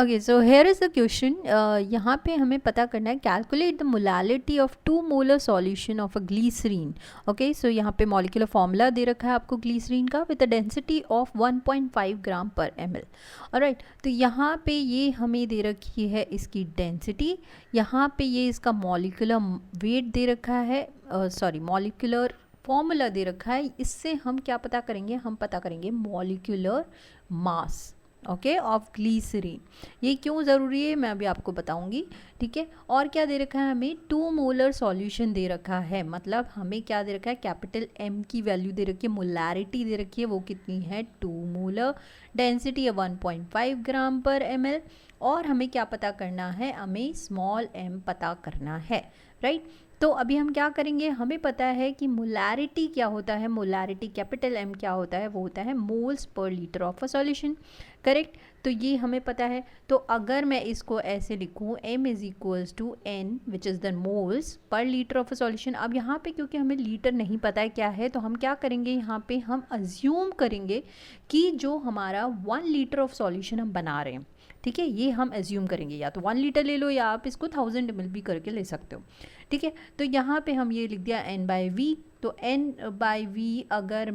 Okay, so here is the question. यहाँ पे हमें पता करना है calculate the molality of 2 molar solution of a glycerine. Okay, so यहाँ पे मॉलिक्यूलर फॉर्मूला दे रखा है आपको ग्लीसरीन का with the density of 1.5 gram per ml। Alright, तो यहाँ पे ये हमें दे रखी है इसकी डेंसिटी, यहाँ पे ये इसका मॉलिक्यूलर वेट दे रखा है, सॉरी मॉलिक्यूलर फॉर्मूला दे रखा है। इससे हम क्या पता करेंगे, हम पता करेंगे molecular mass, okay, of glycerine. ये क्यों ज़रूरी है मैं अभी आपको बताऊंगी, ठीक है। और क्या दे रखा है हमें, 2 मोलर सॉल्यूशन दे रखा है, मतलब हमें क्या दे रखा है, कैपिटल M की वैल्यू दे रखी है, मोलैरिटी दे रखी है, वो कितनी है 2 मोलर, डेंसिटी है 1.5 ग्राम पर ml। और हमें क्या पता करना है, हमें स्मॉल m पता करना है, राइट। तो अभी हम क्या करेंगे, हमें पता है कि मोलैरिटी क्या होता है, मोलैरिटी कैपिटल M क्या होता है, वो होता है moles per litre of a solution, correct. तो ये हमें पता है। तो अगर मैं इसको ऐसे लिखूँ, m is equals to n which is the moles per litre of a solution. अब यहाँ पे क्योंकि हमें लीटर नहीं पता है क्या है, तो हम क्या करेंगे, यहाँ पे हम अज्यूम करेंगे कि जो हमारा 1 लीटर ऑफ सॉल्यूशन हम बना रहे हैं, ठीक है, ये हम एज्यूम करेंगे। या तो 1 लीटर ले लो या आप इसको 1000 ml भी करके ले सकते हो, ठीक है। तो यहाँ पे हम ये लिख दिया n/v। तो n/v अगर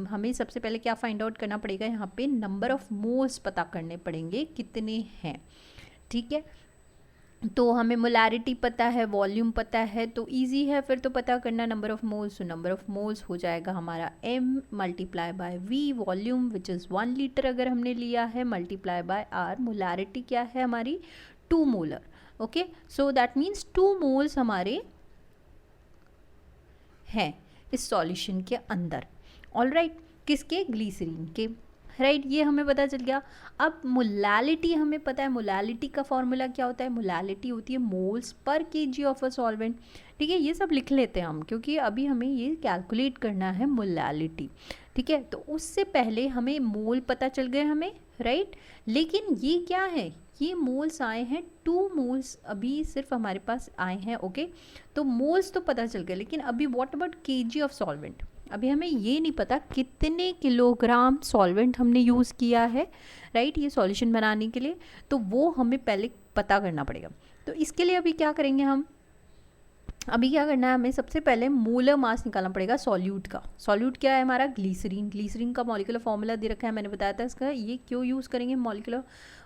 हमें सबसे पहले क्या फाइंड आउट करना पड़ेगा, यहाँ पे नंबर ऑफ मोल्स पता करने पड़ेंगे कितने हैं, ठीक है। तो हमें मोलैरिटी पता है, वॉल्यूम पता है, तो इजी है फिर तो पता करना नंबर ऑफ मोल्स। तो नंबर ऑफ मोल्स हो जाएगा हमारा m multiply by v, volume which is 1 litre अगर हमने लिया है, मल्टीप्लाई बाय r, मोलैरिटी क्या है हमारी 2 molar. Okay, so that means 2 moles हमारे हैं इस सॉल्यूशन के अंदर, ऑलराइट, किसके, ग्लीसरीन के, राइट। ये हमें पता चल गया। अब मोलैलिटी हमें पता है, मोलैलिटी का फॉर्मूला क्या होता है, मोलैलिटी होती है moles per KG of a solvent, ठीक है। ये सब लिख लेते हैं हम क्योंकि अभी हमें ये कैलकुलेट करना है मोलैलिटी, ठीक है। तो उससे पहले हमें मोल पता चल गए हमें, राइट। लेकिन ये क्या है, ये मोल्स आए हैं 2 मोल्स अभी सिर्फ हमारे पास आए हैं, ओके। तो मोल्स तो पता चल गए, लेकिन अभी what about KG of solvent, अभी हमें ये नहीं पता कितने किलोग्राम सॉल्वेंट हमने यूज़ किया है, राइट, ये सॉल्यूशन बनाने के लिए। तो वो हमें पहले पता करना पड़ेगा। तो इसके लिए अभी क्या करेंगे हम, अभी क्या करना है, हमें सबसे पहले मोलर मास निकालना पड़ेगा सॉल्यूट का। सॉल्यूट क्या है हमारा, ग्लीसरीन। ग्लीसरीन का मॉलिक्यूलर फॉर्मूला दे रखा है, मैंने बताया था इसका। ये क्यों यूज़ करेंगे मॉलिक्यूलर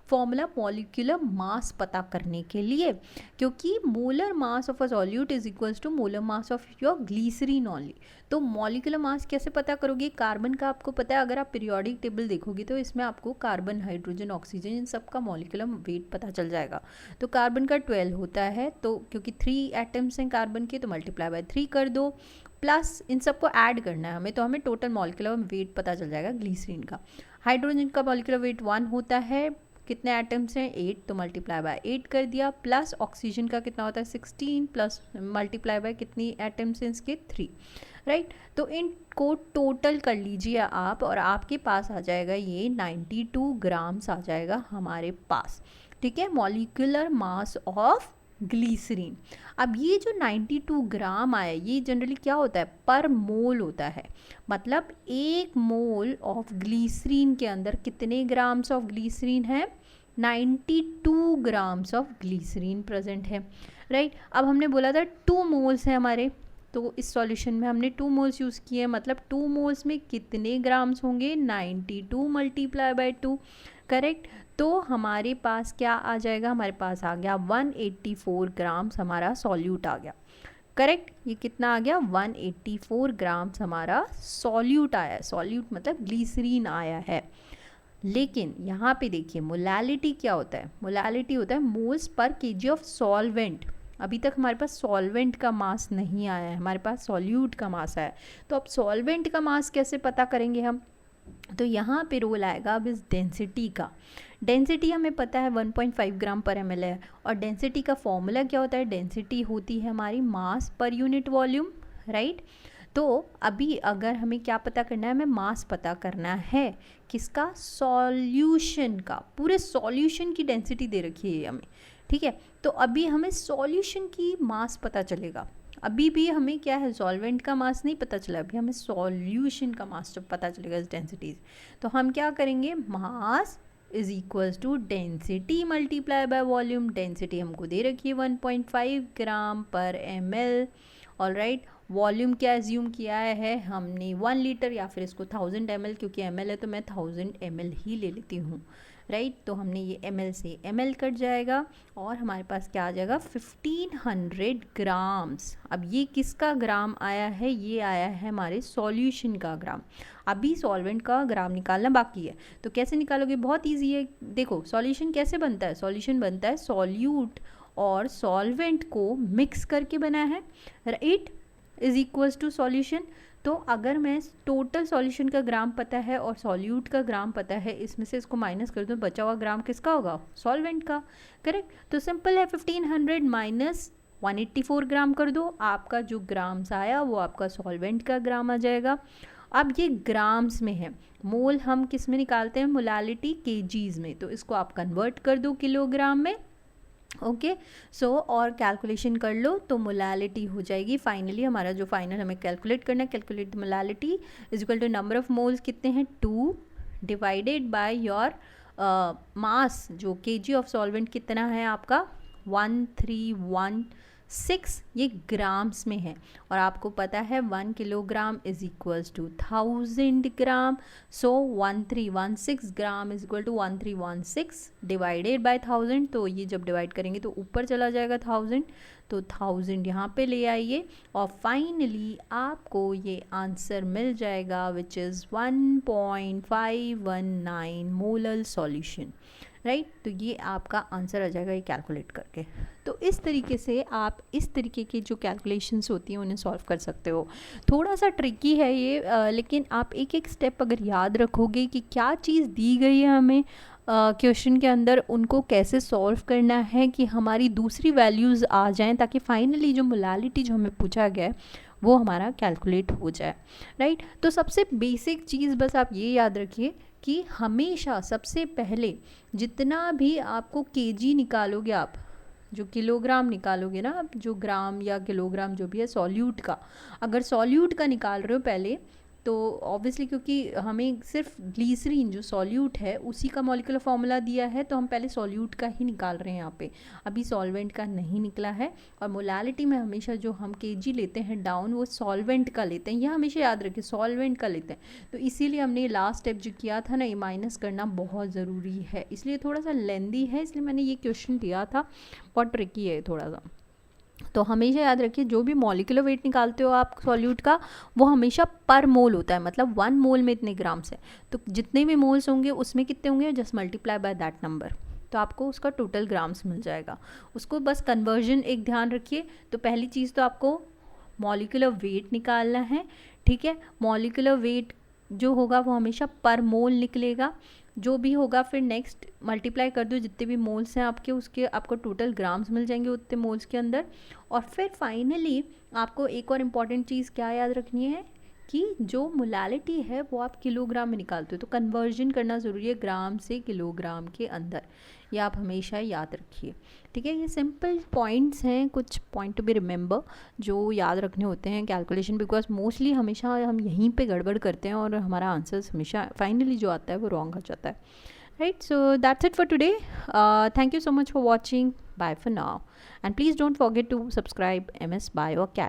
फॉर्मूला, मॉलिक्यूलर मास पता करने के लिए, क्योंकि molar mass of a solute is equals to molar mass of your glycerine only. तो मॉलिक्यूलर मास कैसे पता करोगे, कार्बन का आपको पता है, अगर आप पीरियोडिक टेबल देखोगे तो इसमें आपको कार्बन, हाइड्रोजन, ऑक्सीजन, इन सब का मॉलिक्यूलर वेट पता चल जाएगा। तो कार्बन का 12 होता है, तो क्योंकि 3 एटम्स हैं कार्बन के, तो मल्टीप्लाई बाय 3 कर दो, प्लस इन सबको ऐड करना है हमें, तो हमें टोटल मॉलिक्यूलर वेट पता चल जाएगा ग्लीसरीन का। हाइड्रोजन का मॉलिक्यूलर वेट 1 होता है, कितने एटम्स हैं 8, तो मल्टीप्लाई बाय 8 कर दिया, प्लस ऑक्सीजन का कितना होता है 16, प्लस मल्टीप्लाई बाय कितनी एटम्स हैं इसके 3, राइट। तो इनको टोटल कर लीजिए आप और आपके पास आ जाएगा ये 92 ग्राम्स आ जाएगा हमारे पास, ठीक है, मॉलिक्यूलर मास ऑफ ग्लीसरीन। अब ये जो 92 ग्राम आया, ये जनरली क्या होता है, पर मोल होता है, मतलब 1 मोल ऑफ ग्लीसरीन के अंदर कितने ग्राम्स ऑफ ग्लीसरीन है, 92 ग्राम्स ऑफ ग्लीसरीन प्रेजेंट है, राइट। अब हमने बोला था 2 मोल्स हैं हमारे, तो इस सॉल्यूशन में हमने 2 मोल्स यूज़ किए हैं, मतलब 2 मोल्स में कितने ग्राम्स होंगे, 92 मल्टीप्लाई बाय 2, करेक्ट। तो हमारे पास क्या आ जाएगा, हमारे पास आ गया 184 ग्राम्स हमारा सॉल्यूट आ गया, करेक्ट। ये कितना आ गया, 184 ग्राम्स हमारा सॉल्यूट आया, सॉल्यूट मतलब ग्लीसरीन आया है। लेकिन यहाँ पे देखिए मोलैलिटी क्या होता है, मोलैलिटी होता है moles per KG of solvent. अभी तक हमारे पास सॉल्वेंट का मास नहीं आया है, हमारे पास सॉल्यूट का मास आया है। तो अब सॉल्वेंट का मास कैसे पता करेंगे हम, तो यहाँ पे रोल आएगा अब इस डेंसिटी का। डेंसिटी हमें पता है 1.5 ग्राम पर ml है, और डेंसिटी का फॉर्मूला क्या होता है, डेंसिटी होती है हमारी मास पर यूनिट वॉल्यूम, राइट। तो अभी अगर हमें क्या पता करना है, हमें मास पता करना है किसका, सॉल्यूशन का। पूरे सॉल्यूशन की डेंसिटी दे रखी है हमें, ठीक है। तो अभी हमें सॉल्यूशन की मास पता चलेगा, अभी भी हमें क्या है, सॉल्वेंट का मास नहीं पता चला, अभी हमें सॉल्यूशन का मास जब पता चलेगा इस डेंसिटीज। तो हम क्या करेंगे, mass is equals to density multiply by volume. Density हमको दे रखी है 1.5 gram per ml। All right, volume क्या एज्यूम किया है हमने 1 लीटर, या फिर इसको 1000 ml, क्योंकि ml है तो मैं 1000 ml ही ले लेती हूँ। राइट, तो हमने ये ml से ml कट जाएगा और हमारे पास क्या आ जाएगा 1500 ग्राम्स। अब ये किसका ग्राम आया है, ये आया है हमारे सॉल्यूशन का ग्राम। अभी सॉल्वेंट का ग्राम निकालना बाकी है, तो कैसे निकालोगे, बहुत ईजी है। देखो सॉल्यूशन कैसे बनता है, सॉल्यूशन बनता है सॉल्यूट और सॉल्वेंट को मिक्स करके बना है। Right, is equals to solution. तो अगर मैं टोटल सॉल्यूशन का ग्राम पता है और सॉल्यूट का ग्राम पता है, इसमें से इसको माइनस कर दो, बचा हुआ ग्राम किसका होगा, सॉल्वेंट का। करेक्ट, तो सिंपल है, 1500 माइनस 184 ग्राम कर दो, आपका जो ग्राम्स आया वो आपका सॉल्वेंट का ग्राम आ जाएगा। अब ये ग्राम्स में है, मोल हम किस में निकालते हैं, मोलालिटी केजीज में, तो इसको आप कन्वर्ट कर दो किलोग्राम में। ओके सो और कैलकुलेशन कर लो, तो मोलालिटी हो जाएगी फाइनली हमारा जो फाइनल हमें कैलकुलेट करना है, calculate molality is equal to number of moles कितने हैं 2 डिवाइडेड बाय योर मास, जो केजी ऑफ सॉल्वेंट कितना है आपका 1316, ये ग्राम्स में है। और आपको पता है 1 kilogram is equals to 1000 gram. So 1316 gram is equal to 1316 divided by 1000, तो ये जब डिवाइड करेंगे तो ऊपर चला जाएगा 1000, तो 1000 यहाँ पे ले आइए और फाइनली आपको ये आंसर मिल जाएगा which is 1.519 molal solution. Right, तो ये आपका आंसर आ जाएगा ये कैलकुलेट करके। तो इस तरीके से आप इस तरीके की जो कैलकुलेशंस होती हैं उन्हें सॉल्व कर सकते हो। थोड़ा सा ट्रिकी है ये, लेकिन आप एक एक स्टेप अगर याद रखोगे कि क्या चीज़ दी गई है हमें क्वेश्चन के अंदर, उनको कैसे सॉल्व करना है कि हमारी दूसरी वैल्यूज़ आ जाएं, ताकि फाइनली जो मोलालिटी जो हमें पूछा गया है वो हमारा कैलकुलेट हो जाए। राइट, तो सबसे बेसिक चीज़ बस आप ये याद रखिए कि हमेशा सबसे पहले जितना भी आपको केजी निकालोगे, आप जो किलोग्राम निकालोगे ना, आप जो ग्राम या किलोग्राम जो भी है सॉल्यूट का, अगर सॉल्यूट का निकाल रहे हो पहले, तो ऑब्वियसली क्योंकि हमें सिर्फ ग्लीसरीन जो सॉल्यूट है उसी का मॉलिक्यूलर फॉर्मूला दिया है, तो हम पहले सॉल्यूट का ही निकाल रहे हैं यहाँ पे, अभी सॉल्वेंट का नहीं निकला है। और मोलालिटी में हमेशा जो हम केजी लेते हैं डाउन, वो सॉल्वेंट का लेते हैं, यह हमेशा याद रखिए सॉल्वेंट का लेते हैं। तो इसीलिए हमने लास्ट स्टेप जो किया था ना, ये माइनस करना बहुत ज़रूरी है, इसलिए थोड़ा सा लेंदी है, इसलिए मैंने ये क्वेश्चन लिया था, बहुत ट्रिकी है थोड़ा सा। तो हमेशा याद रखिए जो भी मॉलिक्यूलर वेट निकालते हो आप सॉल्यूट का, वो हमेशा पर मोल होता है, मतलब 1 मोल में इतने ग्राम्स है, तो जितने भी मोल्स होंगे उसमें कितने होंगे, just multiply by that number, तो आपको उसका टोटल ग्राम्स मिल जाएगा। उसको बस कन्वर्जन एक ध्यान रखिए। तो पहली चीज़ तो आपको मॉलिक्यूलर वेट निकालना है, ठीक है। मॉलिक्यूलर वेट जो होगा वो हमेशा पर मोल निकलेगा, जो भी होगा फिर नेक्स्ट मल्टीप्लाई कर दो, जितने भी मोल्स हैं आपके, उसके आपको टोटल ग्राम्स मिल जाएंगे उतने मोल्स के अंदर। और फिर फाइनली आपको एक और इम्पॉर्टेंट चीज़ क्या याद रखनी है कि जो मोलालिटी है वो आप किलोग्राम में निकालते हो, तो कन्वर्जन करना ज़रूरी है ग्राम से किलोग्राम के अंदर, ये आप हमेशा याद रखिए, ठीक है। ये सिंपल पॉइंट्स हैं, कुछ पॉइंट टू बी रिमेंबर जो याद रखने होते हैं कैलकुलेशन, बिकॉज मोस्टली हमेशा हम यहीं पे गड़बड़ करते हैं और हमारा आंसर्स हमेशा फाइनली जो आता है वो रॉन्ग आ जाता है। Right, so that's it for today. Thank you so much for watching. Bye for now, and please don't forget to subscribe MS Bio Academy.